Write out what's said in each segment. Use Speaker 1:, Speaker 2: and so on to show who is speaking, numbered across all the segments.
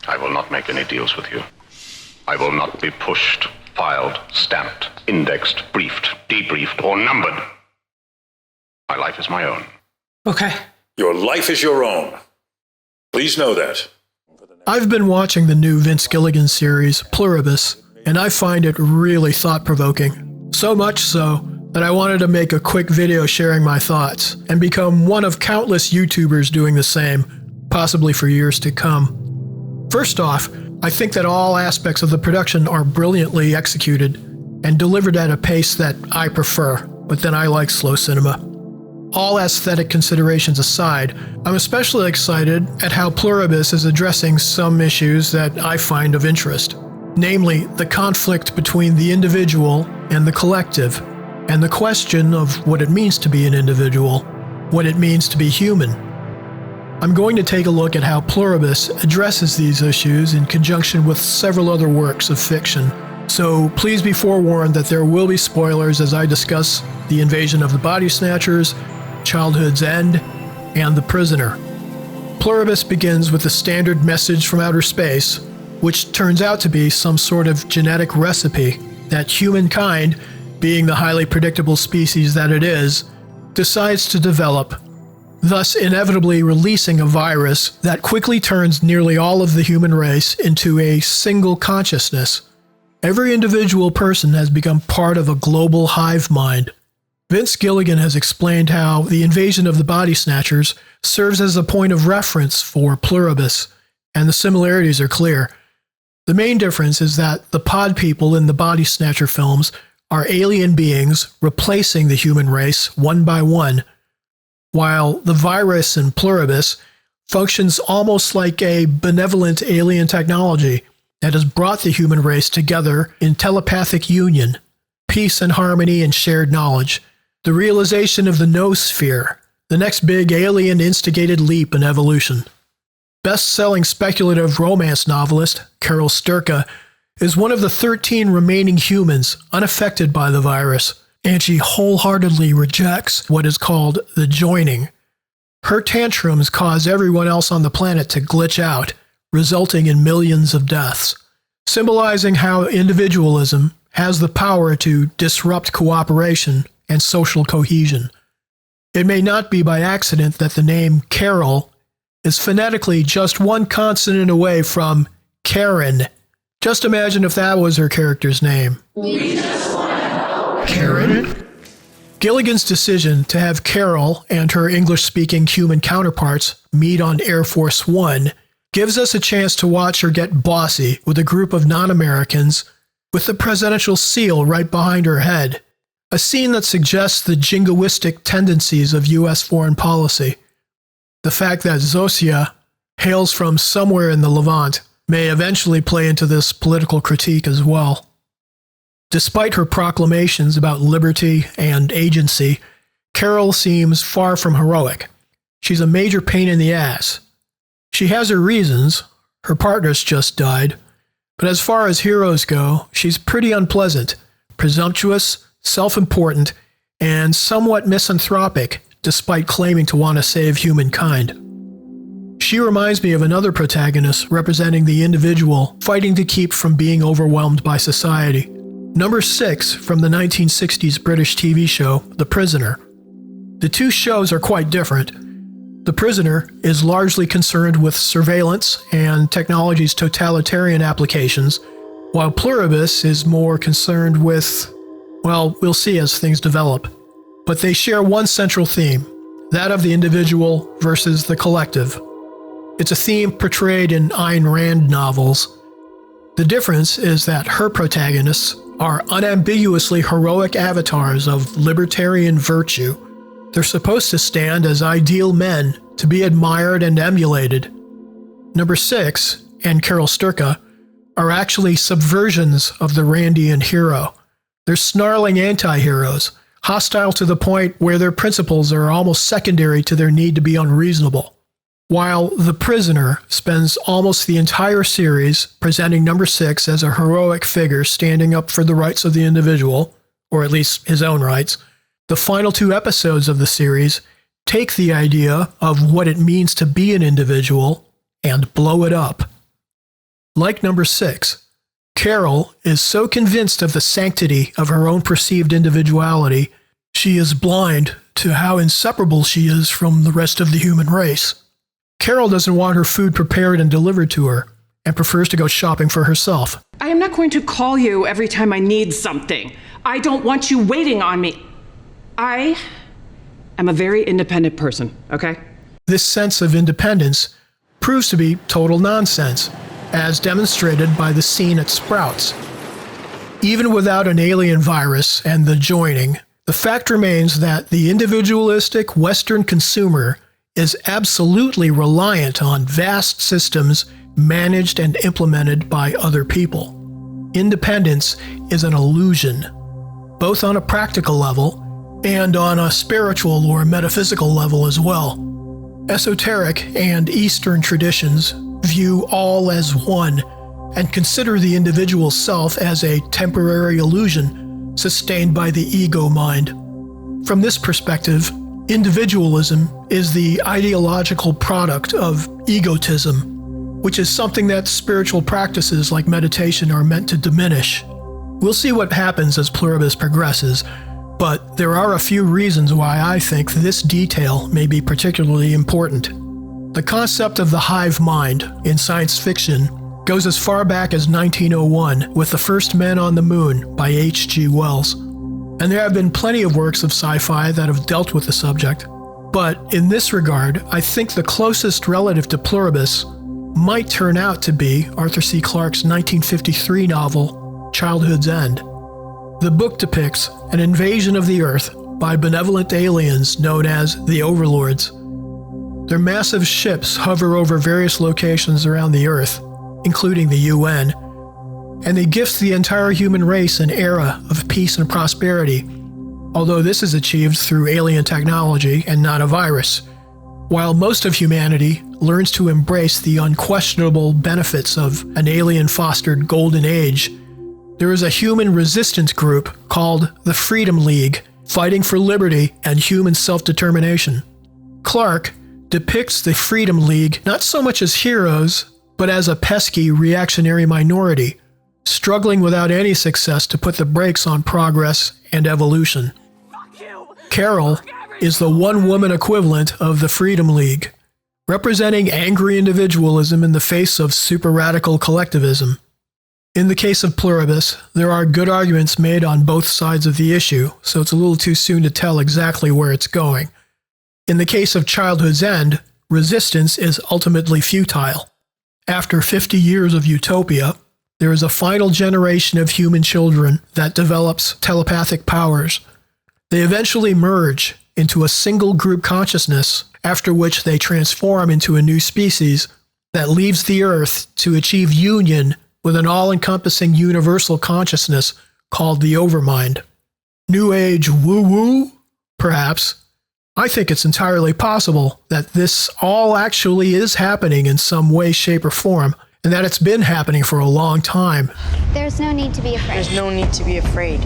Speaker 1: I will not make any deals with you. I will not be pushed, filed, stamped, indexed, briefed, debriefed, or numbered. My life is my own.
Speaker 2: Okay.
Speaker 3: Your life is your own. Please know that.
Speaker 4: I've been watching the new Vince Gilligan series, Pluribus, and I find it really thought-provoking. So much so that I wanted to make a quick video sharing my thoughts and become one of countless YouTubers doing the same, possibly for years to come. First off, I think that all aspects of the production are brilliantly executed and delivered at a pace that I prefer, but then I like slow cinema. All aesthetic considerations aside, I'm especially excited at how Pluribus is addressing some issues that I find of interest, namely the conflict between the individual and the collective, and the question of what it means to be an individual, what it means to be human. I'm going to take a look at how Pluribus addresses these issues in conjunction with several other works of fiction, so please be forewarned that there will be spoilers as I discuss the invasion of the body snatchers, Childhood's End, and The Prisoner. Pluribus begins with the standard message from outer space, which turns out to be some sort of genetic recipe that humankind, being the highly predictable species that it is, decides to develop, thus inevitably releasing a virus that quickly turns nearly all of the human race into a single consciousness. Every individual person has become part of a global hive mind. Vince Gilligan has explained how the invasion of the body snatchers serves as a point of reference for Pluribus, and the similarities are clear. The main difference is that the pod people in the body snatcher films are alien beings replacing the human race one by one, while the virus in Pluribus functions almost like a benevolent alien technology that has brought the human race together in telepathic union, peace and harmony and shared knowledge. The realization of the noosphere, the next big alien-instigated leap in evolution. Best-selling speculative romance novelist Carol Sturka is one of the 13 remaining humans unaffected by the virus, and she wholeheartedly rejects what is called the joining. Her tantrums cause everyone else on the planet to glitch out, resulting in millions of deaths, symbolizing how individualism has the power to disrupt cooperation and social cohesion. It may not be by accident that the name Carol is phonetically just one consonant away from Karen. Just imagine if that was her character's name. Karen? Gilligan's decision to have Carol and her English-speaking human counterparts meet on Air Force One gives us a chance to watch her get bossy with a group of non-Americans with the presidential seal right behind her head. A scene that suggests the jingoistic tendencies of U.S. foreign policy. The fact that Zosia hails from somewhere in the Levant may eventually play into this political critique as well. Despite her proclamations about liberty and agency, Carol seems far from heroic. She's a major pain in the ass. She has her reasons, her partner's just died, but as far as heroes go, she's pretty unpleasant, presumptuous, self-important, and somewhat misanthropic, despite claiming to want to save humankind. She reminds me of another protagonist representing the individual fighting to keep from being overwhelmed by society. Number 6 from the 1960s British TV show, The Prisoner. The two shows are quite different. The Prisoner is largely concerned with surveillance and technology's totalitarian applications, while Pluribus is more concerned with, well, we'll see as things develop. But they share one central theme, that of the individual versus the collective. It's a theme portrayed in Ayn Rand novels. The difference is that her protagonists are unambiguously heroic avatars of libertarian virtue. They're supposed to stand as ideal men to be admired and emulated. Number 6, and Carol Sturka, are actually subversions of the Randian hero. They're snarling anti-heroes, hostile to the point where their principles are almost secondary to their need to be unreasonable. While The Prisoner spends almost the entire series presenting Number 6 as a heroic figure standing up for the rights of the individual, or at least his own rights, the final 2 episodes of the series take the idea of what it means to be an individual and blow it up. Like number 6, Carol is so convinced of the sanctity of her own perceived individuality, she is blind to how inseparable she is from the rest of the human race. Carol doesn't want her food prepared and delivered to her, and prefers to go shopping for herself.
Speaker 2: I am not going to call you every time I need something. I don't want you waiting on me. I am a very independent person, okay?
Speaker 4: This sense of independence proves to be total nonsense, as demonstrated by the scene at Sprouts. Even without an alien virus and the joining, the fact remains that the individualistic Western consumer is absolutely reliant on vast systems managed and implemented by other people. Independence is an illusion, both on a practical level and on a spiritual or metaphysical level as well. Esoteric and Eastern traditions view all as one and consider the individual self as a temporary illusion sustained by the ego mind. From this perspective, individualism is the ideological product of egotism, which is something that spiritual practices like meditation are meant to diminish. We'll see what happens as Pluribus progresses, but there are a few reasons why I think this detail may be particularly important. The concept of the hive mind in science fiction goes as far back as 1901 with The First Men on the Moon by H.G. Wells. And there have been plenty of works of sci-fi that have dealt with the subject. But in this regard, I think the closest relative to Pluribus might turn out to be Arthur C. Clarke's 1953 novel, Childhood's End. The book depicts an invasion of the Earth by benevolent aliens known as the Overlords. Their massive ships hover over various locations around the Earth, including the UN, and they gift the entire human race an era of peace and prosperity, although this is achieved through alien technology and not a virus. While most of humanity learns to embrace the unquestionable benefits of an alien-fostered golden age, there is a human resistance group called the Freedom League, fighting for liberty and human self-determination. Clarke depicts the Freedom League not so much as heroes, but as a pesky reactionary minority, struggling without any success to put the brakes on progress and evolution. Carol is the one-woman equivalent of the Freedom League, representing angry individualism in the face of super-radical collectivism. In the case of Pluribus, there are good arguments made on both sides of the issue, so it's a little too soon to tell exactly where it's going. In the case of Childhood's End, resistance is ultimately futile. After 50 years of utopia, there is a final generation of human children that develops telepathic powers. They eventually merge into a single group consciousness, after which they transform into a new species that leaves the Earth to achieve union with an all-encompassing universal consciousness called the Overmind. New Age woo-woo? Perhaps. I think it's entirely possible that this all actually is happening in some way, shape, or form, and that it's been happening for a long time.
Speaker 5: There's no need to be afraid.
Speaker 2: There's no need to be afraid.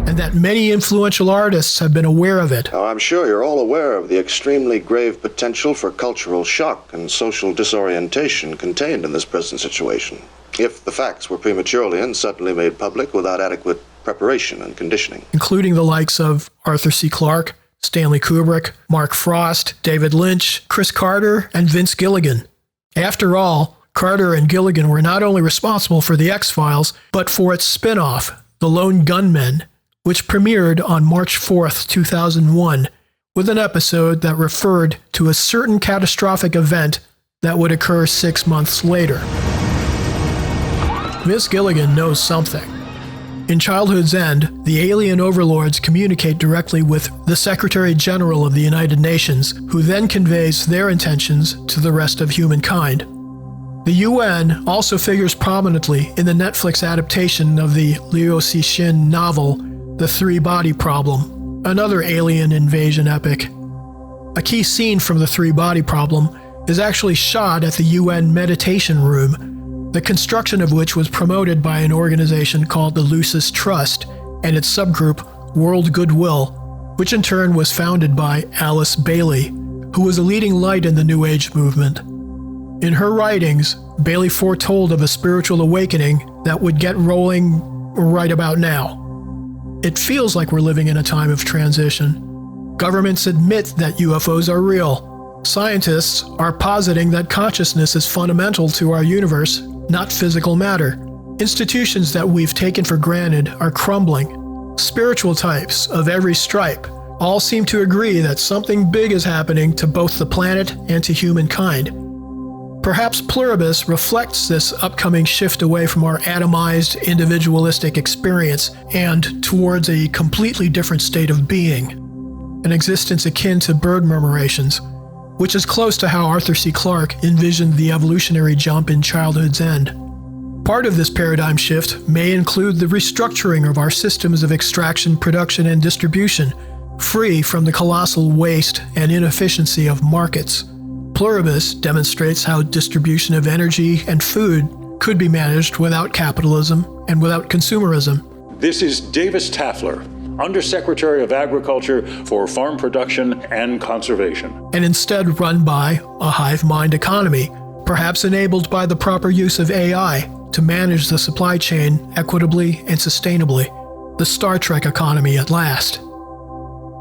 Speaker 4: And that many influential artists have been aware of it.
Speaker 6: Now, I'm sure you're all aware of the extremely grave potential for cultural shock and social disorientation contained in this present situation, if the facts were prematurely and suddenly made public without adequate preparation and conditioning.
Speaker 4: Including the likes of Arthur C. Clarke, Stanley Kubrick, Mark Frost, David Lynch, Chris Carter, and Vince Gilligan. After all, Carter and Gilligan were not only responsible for The X-Files, but for its spin-off, The Lone Gunmen, which premiered on March 4th, 2001, with an episode that referred to a certain catastrophic event that would occur 6 months later. Vince Gilligan knows something. In Childhood's End, the alien overlords communicate directly with the Secretary General of the United Nations, who then conveys their intentions to the rest of humankind. The UN also figures prominently in the Netflix adaptation of the Liu Cixin novel, The Three-Body Problem, another alien invasion epic. A key scene from The Three-Body Problem is actually shot at the UN Meditation Room, the construction of which was promoted by an organization called the Lucis Trust and its subgroup World Goodwill, which in turn was founded by Alice Bailey, who was a leading light in the New Age movement. In her writings, Bailey foretold of a spiritual awakening that would get rolling right about now. It feels like we're living in a time of transition. Governments admit that UFOs are real. Scientists are positing that consciousness is fundamental to our universe, not physical matter. Institutions that we've taken for granted are crumbling. Spiritual types of every stripe all seem to agree that something big is happening to both the planet and to humankind. Perhaps Pluribus reflects this upcoming shift away from our atomized, individualistic experience and towards a completely different state of being, an existence akin to bird murmurations, which is close to how Arthur C. Clarke envisioned the evolutionary jump in Childhood's End. Part of this paradigm shift may include the restructuring of our systems of extraction, production, and distribution, free from the colossal waste and inefficiency of markets. Pluribus demonstrates how distribution of energy and food could be managed without capitalism and without consumerism.
Speaker 3: This is Davis Taffler, Undersecretary of Agriculture for Farm Production and Conservation.
Speaker 4: And instead run by a hive mind economy, perhaps enabled by the proper use of AI to manage the supply chain equitably and sustainably. The Star Trek economy at last.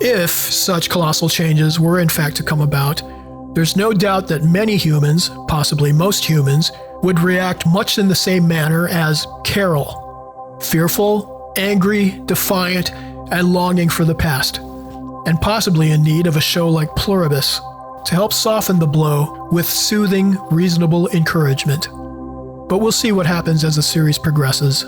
Speaker 4: If such colossal changes were in fact to come about, there's no doubt that many humans, possibly most humans, would react much in the same manner as Carol. Fearful, angry, defiant, and longing for the past. And possibly in need of a show like Pluribus to help soften the blow with soothing, reasonable encouragement. But we'll see what happens as the series progresses.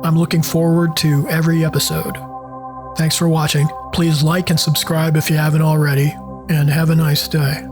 Speaker 4: I'm looking forward to every episode. Thanks for watching. Please like and subscribe if you haven't already, and have a nice day.